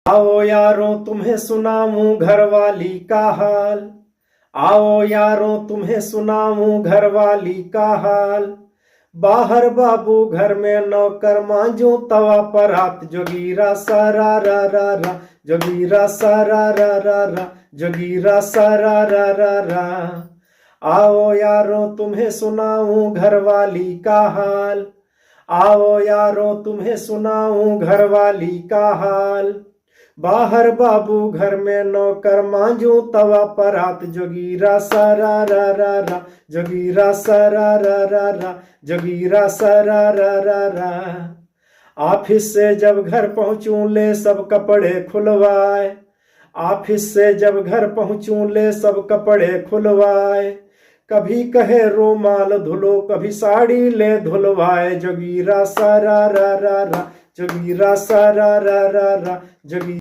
आओ यारों तुम्हें सुनाऊं घरवाली का हाल, आओ यारों तुम्हें सुनाऊं घरवाली का हाल। बाहर बाबू घर में नौकर मांझू तवा पर हाथ, जोगीरा सारा रा रा रा, जोगीरा सारा रा रा रा, जोगीरा सारा रा रा रा। आओ यारों तुम्हें सुनाऊं घरवाली का हाल, आओ यारों तुम्हें सुनाऊं घरवाली का हाल। बाहर बाबू घर में नौकर मांझू तवा पर हाथ, जोगीरा सारा रा रा रा, जोगीरा सारा रा रा रा, जोगीरा सारा रा रा रा। ऑफिस से जब घर पहुंचूं ले सब कपड़े खुलवाए, ऑफिस से जब घर पहुंचूं ले सब कपड़े खुलवाए। कभी कहे रोमाल धुलो, कभी साड़ी ले धुलवाए, जोगीरा सारा रा रा रा, जोगीरा सारा रा रा रा, जोगी